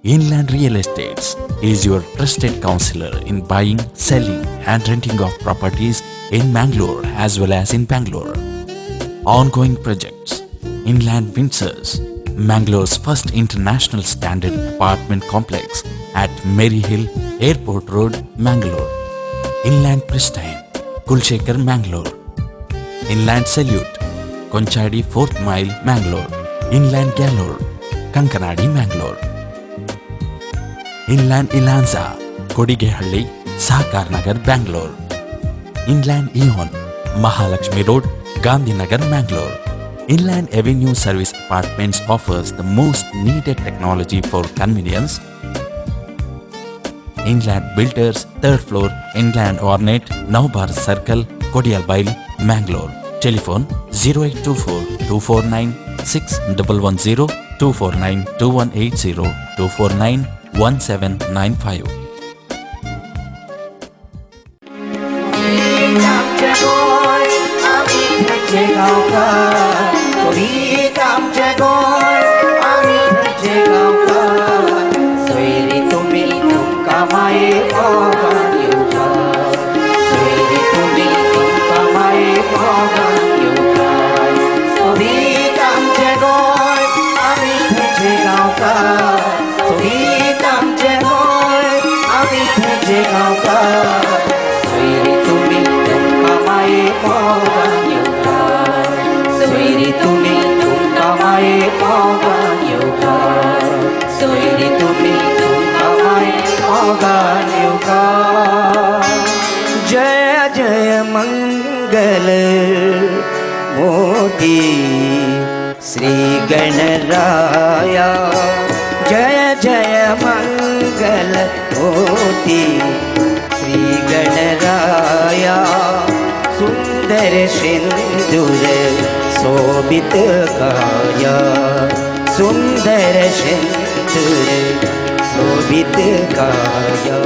Inland Real Estates is your trusted counselor in buying, selling, and renting of properties in Mangalore as well as in Bangalore. Ongoing projects: Inland Windsors, Mangalore's first international standard apartment complex at Maryhill Airport Road, Mangalore. Inland Pristine, Kulshekar, Mangalore. Inland Salute, Konchadi 4th Mile, Mangalore. Inland Galore, Kankanadi, Mangalore. Inland Ilanza, Kodigehalli, Sahkar Nagar, Bangalore. Inland Eon, Mahalakshmi Road, Gandhinagar, Mangalore. Inland Avenue Service Apartments offers the most needed technology for convenience. Inland Builders, 3rd floor, Inland Ornate, Navbar Circle, Kodialbail, Mangalore. Telephone 0824 249 6110 249 2180 249 1795. जय जय मंगल मोती श्री गणराया, जय जय मंगल मोती श्री गणराया। सुंदर सिंदूर शोभित काया, सुंदर सिंदूर शोभित काया।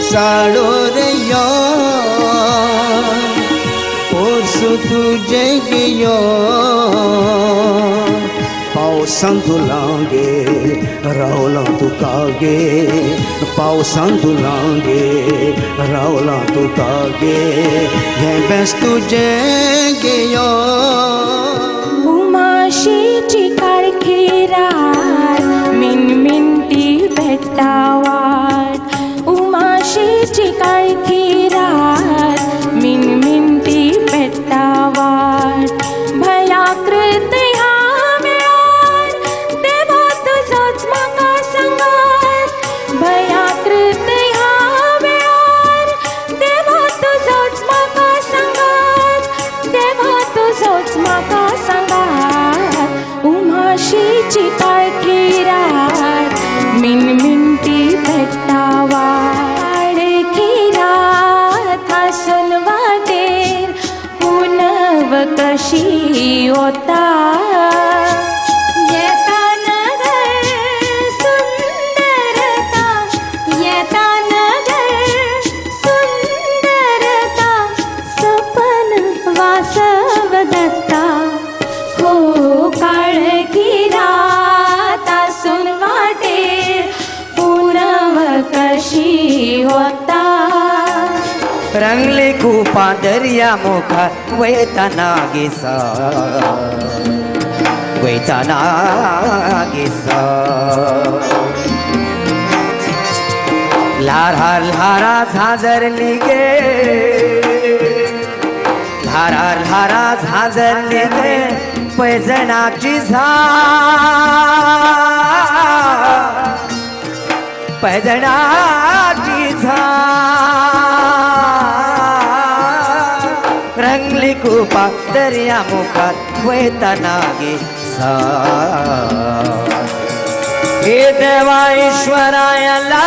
साड़ो रे यो पोरसु तुझे गियो पावसान तुलांगे रावला तुकागे, पावसान तुलांगे रावला तुकागे, हे बेस तुझे गियो। उमाशीची कारखी रात मिनमिनटी भेटावाट, उमाशीची कारखी रात मिनमिनटी भेटावाट। भयाकृत ह्या वेळार देवा तुझोच म्हाका सांगात, भयाकृत ह्या वेळार देवा तुझोच म्हाका सांगात, देवा तुझोच म्हाका सांगात। उमाशीची कारखी रात मिनमिनटी भेटावाट। कशी होता येता नगर सुंदरता, येता नगर सुंदरता, सपन वासव दत्ता। हो काळकी रात आसून वाटेर पूनव कशी होता। रंगले खूपा दर्या मोखा वैताना गेसा, वैताना गेसा। लारा लारा झांजरली गे, लारा लारा झांजरली गे पैजणाची झाड। पैजणाची झाड रंगली कुपा दर्या मुखात वैताना गे हे देवा ईश्वरायला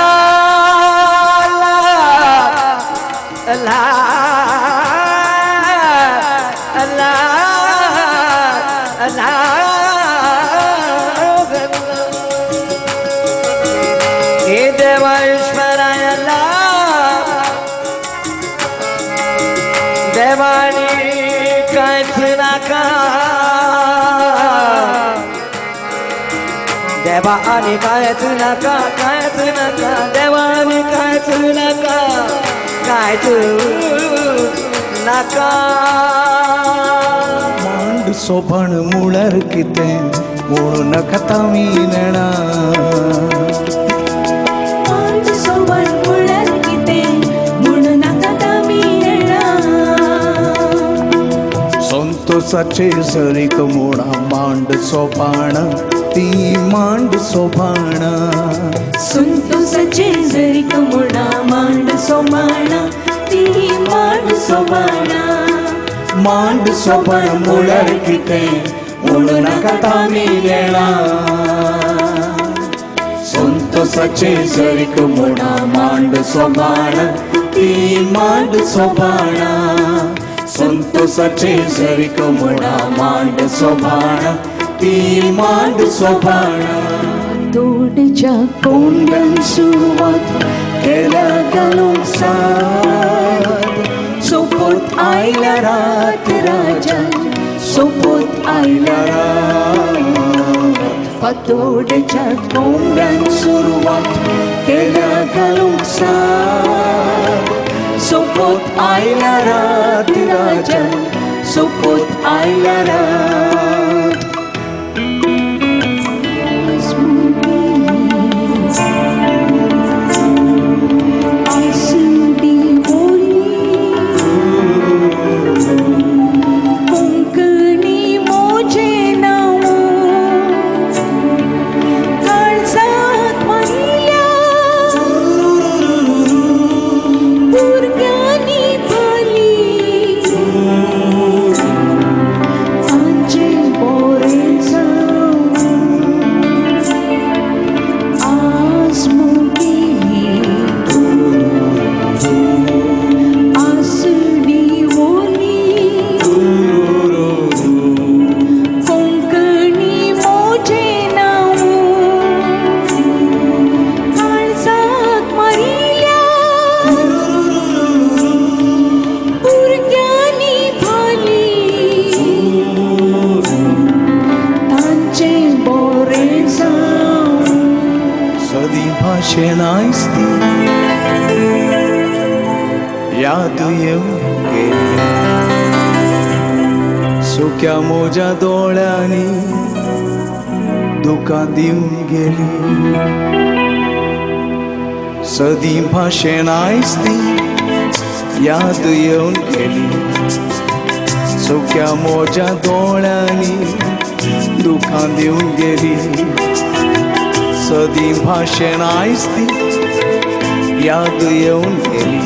ला ला ला हे देवा ईश्वरायला देवानी कायच नाका देवा आणि कायच नका देवानी कायच नका मांड सोपण मुळर किते म्हणू नका तामी नेणा मांड सोपण मुळर किते म्हणू नका तामी नेणा संतोषाचे सरीक मोडा मांड सोपाण ती मांड सोपाण संतोषाचे जरी कमुणा मांड सोमाणा ती मांड सोमाणा मांड सोपण मुळर किते म्हणू नका तामी नेणा संतोषाचे सरीक मोडा मांड सोपाण ती मांड सोपाण संतोषाचे सरीक मोडा मांड सोपाण ती मांड सोपाण तोडच्या कोंडन सुरुवात केल्या घालून साथ सोपोत आयला रात राजा सोपोत आयला रात फातोडच्या कोंडन सुरुवात केल्या घालून साथ सोपोत आयला रात राजा सोपोत आयला रात भाषणास्ती याद येऊन गेली सुक्या मोजा डोळ्यांनी दुका दिवून गेली सदी भाषणास्ती याद येऊन गेली सुक्या मोजा डोळ्यांनी दुका दिवून गेली सदी भाषण आयस्ती याद येऊन गेली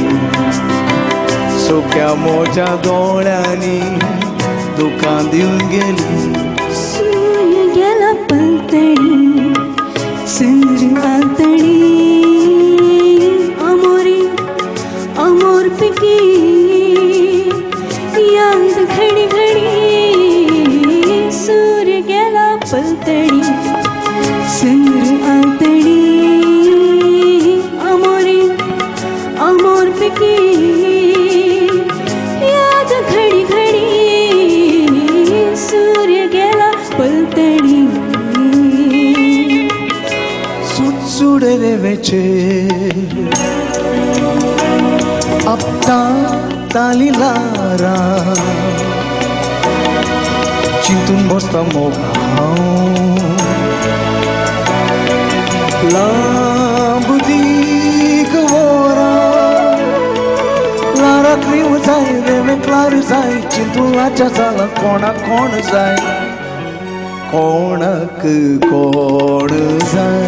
सुक्या मोच्या डोळ्यांनी दुकान देऊन गेली सूर्य गेला पलतडी चंद्र आतडी अमोरी अमोर पिकी याद घडी घडी सूर्य गेला पलतडी चंद्र आतडी अमोरी अमोर पिकी याद घडी घडी सूर्य गेला पलतडी सुट रे वेचे अपता तालीलारा चिंतून बसता मोगा लांब दीग वोरा लारा क्रीम जाय रेवे क्लार जाय चिंतूलाच्या जाला कोणाक कोण जाय कोणाक कोण जाय